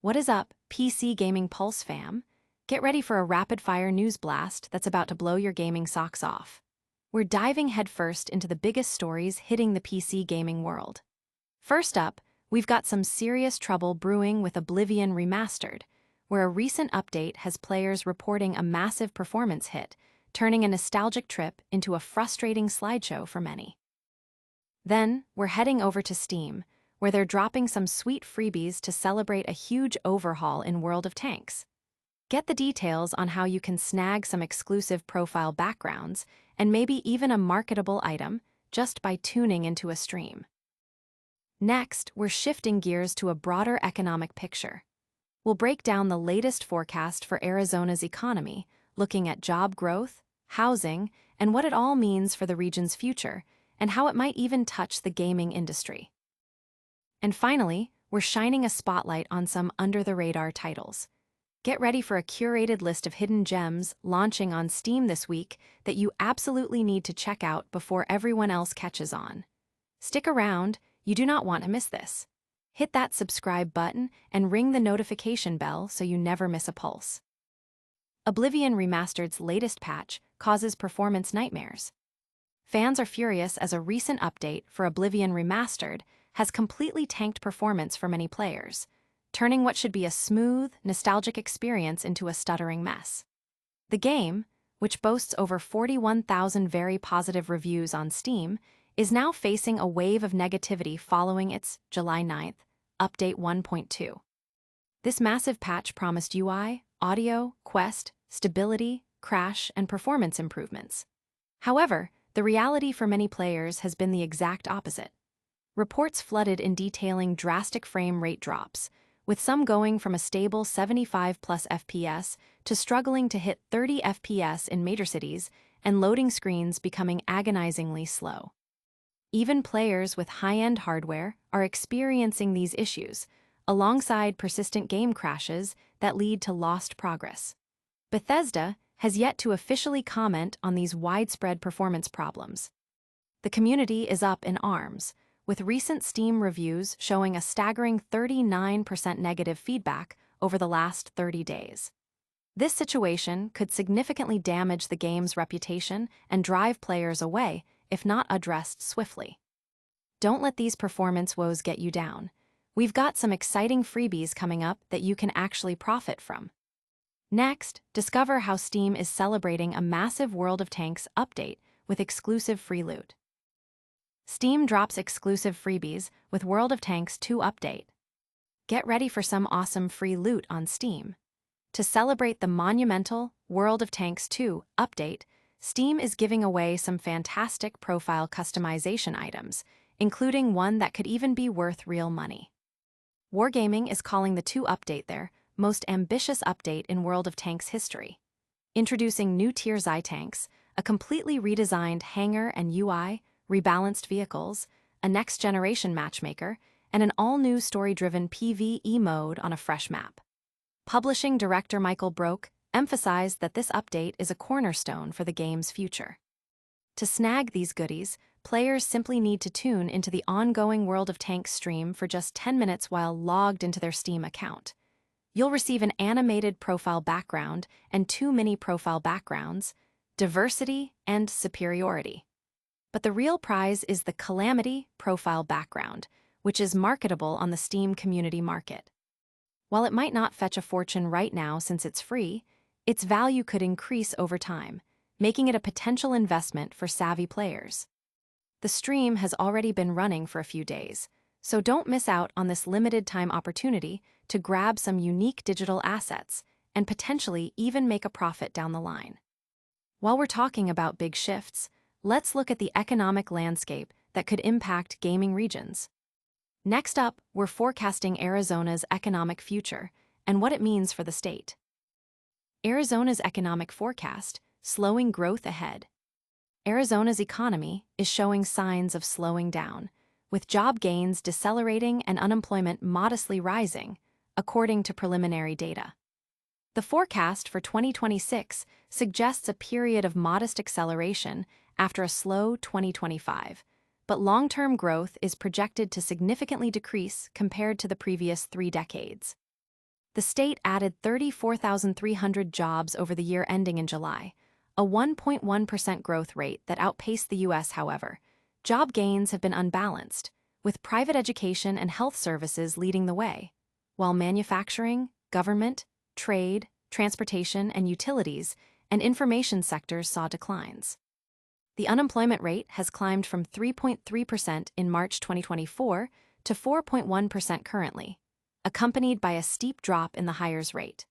What is up, PC Gaming Pulse fam? Get ready for a rapid-fire news blast that's about to blow your gaming socks off. We're diving headfirst into the biggest stories hitting the PC gaming world. First up, we've got some serious trouble brewing with Oblivion Remastered, where a recent update has players reporting a massive performance hit, turning a nostalgic trip into a frustrating slideshow for many. Then, we're heading over to Steam, where they're dropping some sweet freebies to celebrate a huge overhaul in World of Tanks. Get the details on how you can snag some exclusive profile backgrounds and maybe even a marketable item just by tuning into a stream. Next, we're shifting gears to a broader economic picture. We'll break down the latest forecast for Arizona's economy, looking at job growth, housing, and what it all means for the region's future, and how it might even touch the gaming industry. And finally, we're shining a spotlight on some under-the-radar titles. Get ready for a curated list of hidden gems launching on Steam this week that you absolutely need to check out before everyone else catches on. Stick around, you do not want to miss this. Hit that subscribe button and ring the notification bell so you never miss a pulse. Oblivion Remastered's latest patch causes performance nightmares. Fans are furious as a recent update for Oblivion Remastered has completely tanked performance for many players, turning what should be a smooth, nostalgic experience into a stuttering mess. The game, which boasts over 41,000 very positive reviews on Steam, is now facing a wave of negativity following its July 9th Update 1.2. This massive patch promised UI, audio, quest, stability, crash, and performance improvements. However, the reality for many players has been the exact opposite. Reports flooded in detailing drastic frame rate drops, with some going from a stable 75+ FPS to struggling to hit 30 FPS in major cities and loading screens becoming agonizingly slow. Even players with high-end hardware are experiencing these issues, alongside persistent game crashes that lead to lost progress. Bethesda has yet to officially comment on these widespread performance problems. The community is up in arms, with recent Steam reviews showing a staggering 39% negative feedback over the last 30 days. This situation could significantly damage the game's reputation and drive players away if not addressed swiftly. Don't let these performance woes get you down. We've got some exciting freebies coming up that you can actually profit from. Next, discover how Steam is celebrating a massive World of Tanks update with exclusive free loot. Steam drops exclusive freebies with World of Tanks 2 update. Get ready for some awesome free loot on Steam. To celebrate the monumental World of Tanks 2 update, Steam is giving away some fantastic profile customization items, including one that could even be worth real money. Wargaming is calling the 2 update their most ambitious update in World of Tanks history. Introducing new Tier Z tanks, a completely redesigned hangar and UI, rebalanced vehicles, a next-generation matchmaker, and an all-new story-driven PvE mode on a fresh map. Publishing director Michael Broke emphasized that this update is a cornerstone for the game's future. To snag these goodies, players simply need to tune into the ongoing World of Tanks stream for just 10 minutes while logged into their Steam account. You'll receive an animated profile background and 2 mini profile backgrounds, diversity and superiority. But the real prize is the Calamity profile background, which is marketable on the Steam community market. While it might not fetch a fortune right now since it's free, its value could increase over time, making it a potential investment for savvy players. The stream has already been running for a few days, so don't miss out on this limited-time opportunity to grab some unique digital assets and potentially even make a profit down the line. While we're talking about big shifts, let's look at the economic landscape that could impact gaming regions. Next up, we're forecasting Arizona's economic future and what it means for the state. Arizona's economic forecast, slowing growth ahead. Arizona's economy is showing signs of slowing down, with job gains decelerating and unemployment modestly rising, according to preliminary data. The forecast for 2026 suggests a period of modest acceleration after a slow 2025, but long-term growth is projected to significantly decrease compared to the previous 3 decades. The state added 34,300 jobs over the year ending in July, a 1.1% growth rate that outpaced the U.S., however. Job gains have been unbalanced, with private education and health services leading the way, while manufacturing, government, trade, transportation, and utilities and information sectors saw declines. The unemployment rate has climbed from 3.3% in March 2024 to 4.1% currently, accompanied by a steep drop in the hires rate.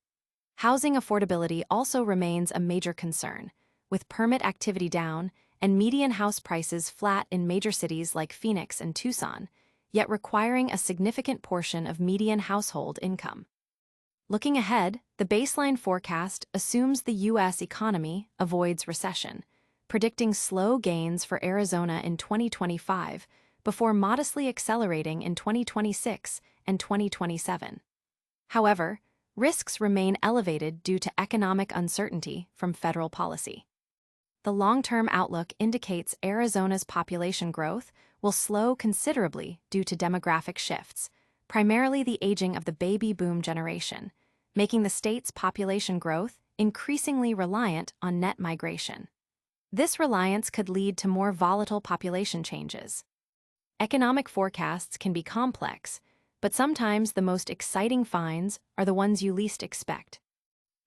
Housing affordability also remains a major concern, with permit activity down and median house prices flat in major cities like Phoenix and Tucson, yet requiring a significant portion of median household income. Looking ahead, the baseline forecast assumes the U.S. economy avoids recession, predicting slow gains for Arizona in 2025 before modestly accelerating in 2026 and 2027. However, risks remain elevated due to economic uncertainty from federal policy. The long-term outlook indicates Arizona's population growth will slow considerably due to demographic shifts, primarily the aging of the baby boom generation, making the state's population growth increasingly reliant on net migration. This reliance could lead to more volatile population changes. Economic forecasts can be complex, but sometimes the most exciting finds are the ones you least expect.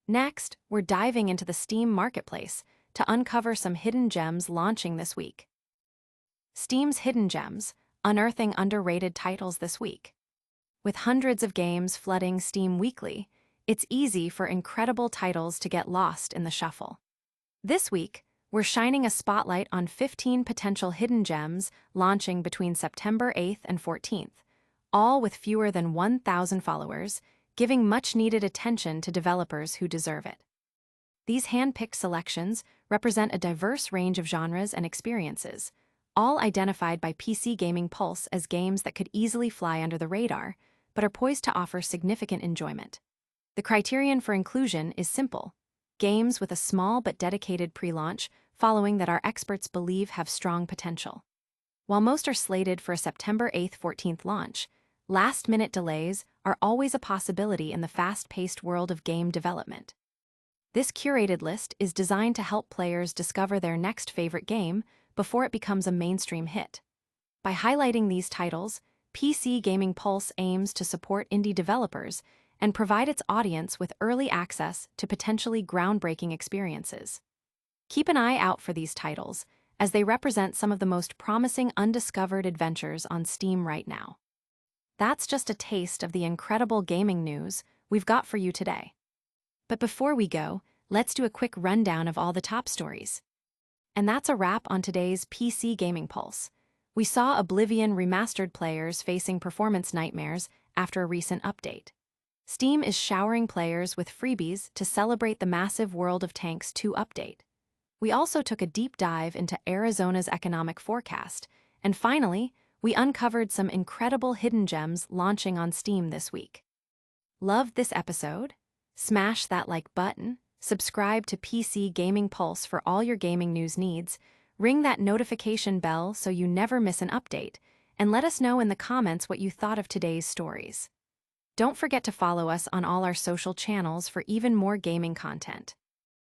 Next, we're diving into the Steam marketplace to uncover some hidden gems launching this week. Steam's Hidden Gems, unearthing underrated titles this week. With hundreds of games flooding Steam weekly, it's easy for incredible titles to get lost in the shuffle. This week, we're shining a spotlight on 15 potential hidden gems launching between September 8th and 14th, all with fewer than 1,000 followers, giving much-needed attention to developers who deserve it. These hand-picked selections represent a diverse range of genres and experiences, all identified by PC Gaming Pulse as games that could easily fly under the radar, but are poised to offer significant enjoyment. The criterion for inclusion is simple: games with a small but dedicated pre-launch following that our experts believe have strong potential. While most are slated for a September 8th-14th launch, last-minute delays are always a possibility in the fast-paced world of game development. This curated list is designed to help players discover their next favorite game before it becomes a mainstream hit. By highlighting these titles, PC Gaming Pulse aims to support indie developers and provide its audience with early access to potentially groundbreaking experiences. Keep an eye out for these titles, as they represent some of the most promising undiscovered adventures on Steam right now. That's just a taste of the incredible gaming news we've got for you today. But before we go, let's do a quick rundown of all the top stories. And that's a wrap on today's PC Gaming Pulse. We saw Oblivion Remastered players facing performance nightmares after a recent update. Steam is showering players with freebies to celebrate the massive World of Tanks 2 update. We also took a deep dive into Arizona's economic forecast, and finally, we uncovered some incredible hidden gems launching on Steam this week. Loved this episode? Smash that like button, subscribe to PC Gaming Pulse for all your gaming news needs, ring that notification bell so you never miss an update, and let us know in the comments what you thought of today's stories. Don't forget to follow us on all our social channels for even more gaming content.